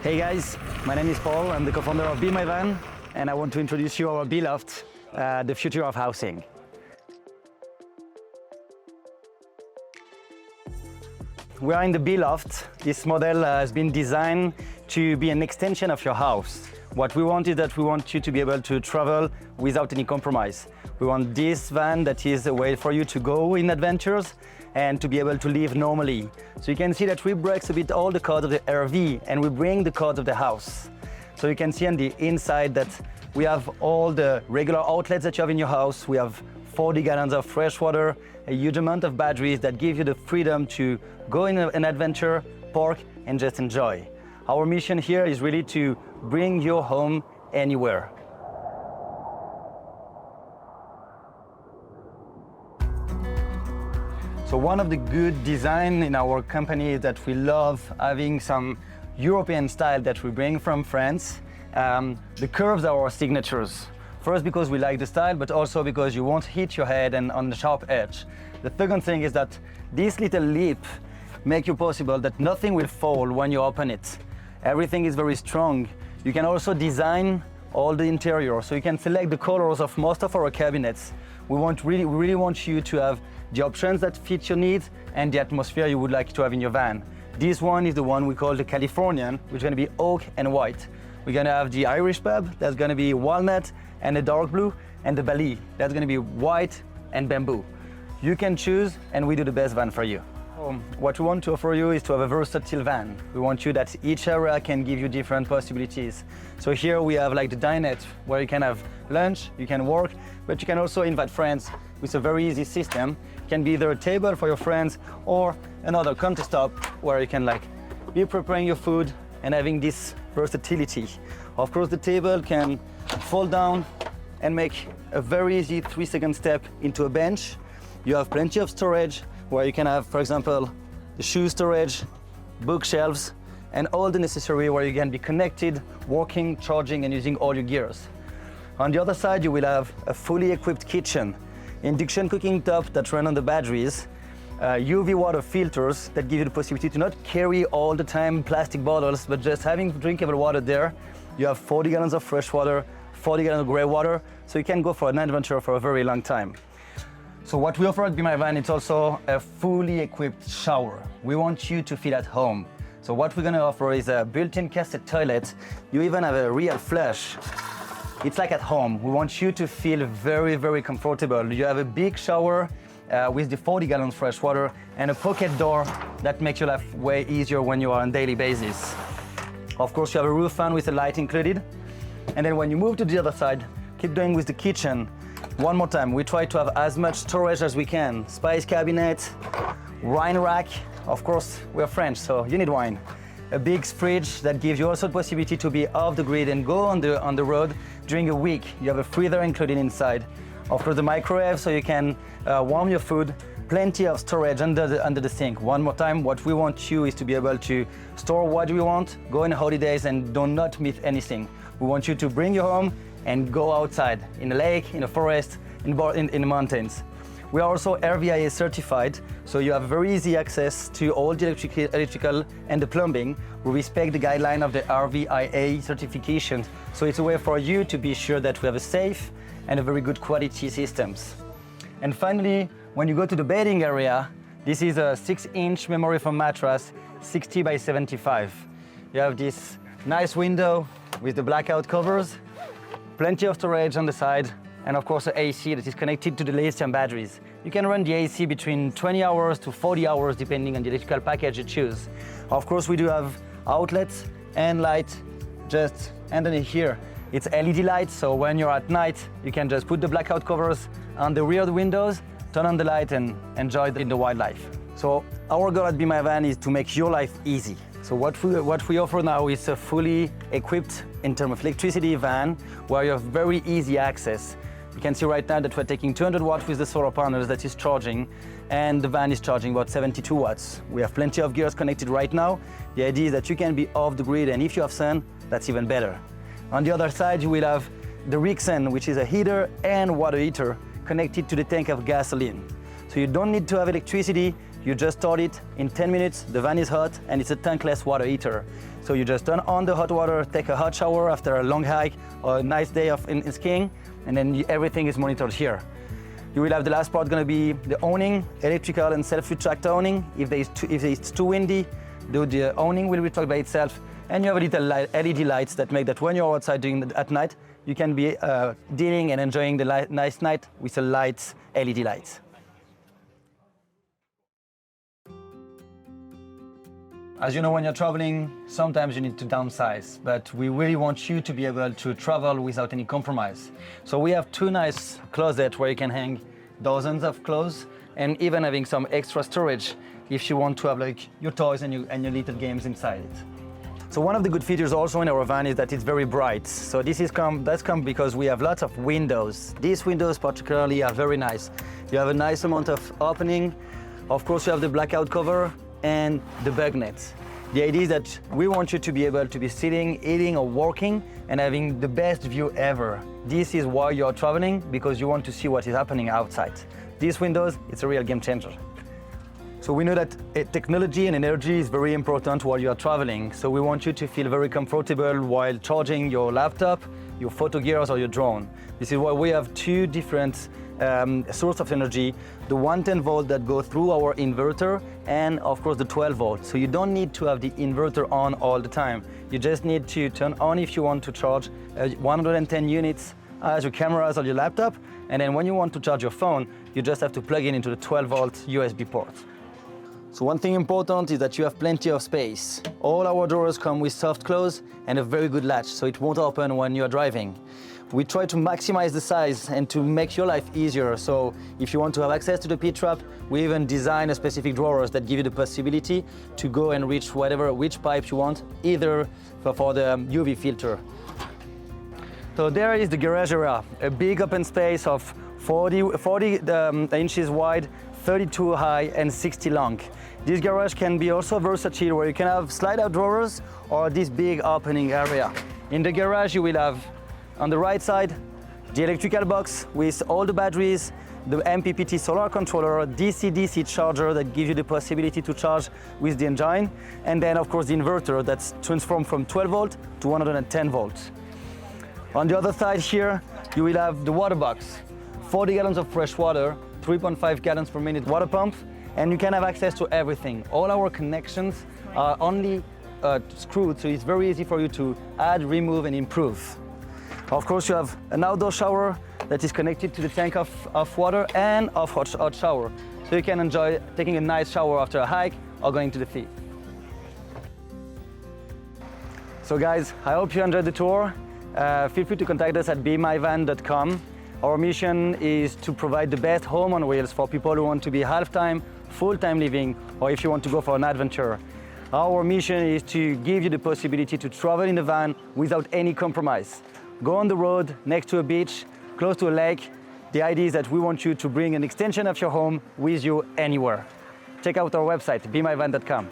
Hey guys, my name is Paul. I'm the co-founder of Be My Van, and I want to introduce you our B-Loft, the future of housing. We are in the B-Loft. This model has been designed to be an extension of your house. What we want is that we want you to be able to travel without any compromise. We want this van that is a way for you to go in adventures and to be able to live normally. So you can see that we break a bit all the codes of the RV and we bring the codes of the house. So you can see on the inside that we have all the regular outlets that you have in your house. We have 40 gallons of fresh water, a huge amount of batteries that give you the freedom to go in an adventure, park, and just enjoy. Our mission here is really to bring your home anywhere. So one of the good design in our company is that we love having some European style that we bring from France. The curves are our signatures. First, because we like the style, but also because you won't hit your head and on the sharp edge. The second thing is that this little lip make you possible that nothing will fall when you open it. Everything is very strong. You can also design all the interior, so you can select the colors of most of our cabinets. We really want you to have the options that fit your needs and the atmosphere you would like to have in your van. This one is the one we call the Californian, which is going to be oak and white. We're going to have the Irish pub, that's going to be walnut and a dark blue, and the Bali, that's going to be white and bamboo. You can choose, and we do the best van for you. What we want to offer you is to have a versatile van. We want you that each area can give you different possibilities. So here we have like the dinette, where you can have lunch, you can work, but you can also invite friends with a very easy system. It can be either a table for your friends or another countertop where you can like be preparing your food and having this versatility. Of course, the table can fold down and make a very easy 3-second step into a bench. You have plenty of storage where you can have, for example, the shoe storage, bookshelves, and all the necessary where you can be connected, working, charging, and using all your gears. On the other side, you will have a fully equipped kitchen, induction cooking top that run on the batteries, UV water filters that give you the possibility to not carry all the time plastic bottles, but just having drinkable water there. You have 40 gallons of fresh water, 40 gallons of gray water, so you can go for an adventure for a very long time. So what we offer at Be My Van, it's also a fully equipped shower. We want you to feel at home. So what we're gonna offer is a built-in cassette toilet. You even have a real flush. It's like at home. We want you to feel very, very comfortable. You have a big shower with the 40 gallons fresh water and a pocket door that makes your life way easier when you are on a daily basis. Of course, you have a roof fan with a light included. And then when you move to the other side, keep going with the kitchen. One more time, we try to have as much storage as we can. Spice cabinet, wine rack. Of course, we're French, so you need wine. A big fridge that gives you also the possibility to be off the grid and go on the road during a week. You have a freezer included inside. Of course, the microwave, so you can warm your food. Plenty of storage under the sink. One more time, what we want you is to be able to store what we want, go on holidays and do not miss anything. We want you to bring your home and go outside, in a lake, in a forest, in the mountains. We are also RVIA certified, so you have very easy access to all the electrical and the plumbing. We respect the guideline of the RVIA certification, so it's a way for you to be sure that we have a safe and a very good quality systems. And finally, when you go to the bedding area, this is a 6-inch memory foam mattress, 60 by 75. You have this nice window with the blackout covers, plenty of storage on the side, and of course, an AC that is connected to the lithium batteries. You can run the AC between 20 hours to 40 hours, depending on the electrical package you choose. Of course, we do have outlets and light just underneath here. It's LED lights, so when you're at night, you can just put the blackout covers on the rear of the windows, turn on the light, and enjoy the wildlife. So our goal at Be My Van is to make your life easy. So what we offer now is a fully equipped, in terms of electricity, van where you have very easy access. You can see right now that we're taking 200 watts with the solar panels that is charging, and the van is charging about 72 watts. We have plenty of gears connected right now. The idea is that you can be off the grid, and if you have sun, that's even better. On the other side, you will have the Rixen, which is a heater and water heater connected to the tank of gasoline. So you don't need to have electricity, You just start it in 10 minutes, the van is hot, and it's a tankless water heater. So you just turn on the hot water, take a hot shower after a long hike or a nice day in skiing, and then everything is monitored here. You will have the last part going to be the awning, electrical and self-retract awning. If it's too windy, the awning will retract by itself. And you have a little LED lights that make that when you're outside at night, you can be dealing and enjoying the nice night with the lights, LED lights. As you know, when you're traveling, sometimes you need to downsize, but we really want you to be able to travel without any compromise. So we have two nice closets where you can hang dozens of clothes and even having some extra storage if you want to have like your toys and your little games inside it. So one of the good features also in our van is that it's very bright. So that's come because we have lots of windows. These windows particularly are very nice. You have a nice amount of opening. Of course, you have the blackout cover and the bug nets. The idea is that we want you to be able to be sitting, eating or working and having the best view ever. This is why you're traveling, because you want to see what is happening outside. These windows, it's a real game changer. So we know that technology and energy is very important while you are traveling. So we want you to feel very comfortable while charging your laptop, your photo gears or your drone. This is why we have two different source of energy, the 110 volt that go through our inverter and of course the 12 volt. So you don't need to have the inverter on all the time. You just need to turn on if you want to charge 110 units as your cameras or your laptop, and then when you want to charge your phone, you just have to plug in into the 12 volt USB port. So one thing important is that you have plenty of space. All our doors come with soft close and a very good latch, so it won't open when you're driving. We try to maximize the size and to make your life easier. So if you want to have access to the pit trap, we even design a specific drawers that give you the possibility to go and reach which pipe you want, either for the UV filter. So there is the garage area, a big open space of 40 inches wide, 32 high and 60 long. This garage can be also versatile, where you can have slide-out drawers or this big opening area. In the garage you will have on the right side the electrical box with all the batteries, the MPPT solar controller, DC-DC charger that gives you the possibility to charge with the engine, and then of course the inverter that's transformed from 12 volt to 110 volts. On the other side here you will have the water box, 40 gallons of fresh water, 3.5 gallons per minute water pump, and you can have access to everything. All our connections are only screwed, so it's very easy for you to add, remove and improve. Of course you have an outdoor shower that is connected to the tank of water and of hot shower, so you can enjoy taking a nice shower after a hike or going to the sea. So guys, I hope you enjoyed the tour. Feel free to contact us at bemyvan.com. Our mission is to provide the best home on wheels for people who want to be half-time, full-time living, or if you want to go for an adventure. Our mission is to give you the possibility to travel in a van without any compromise. Go on the road, next to a beach, close to a lake. The idea is that we want you to bring an extension of your home with you anywhere. Check out our website, bemyvan.com.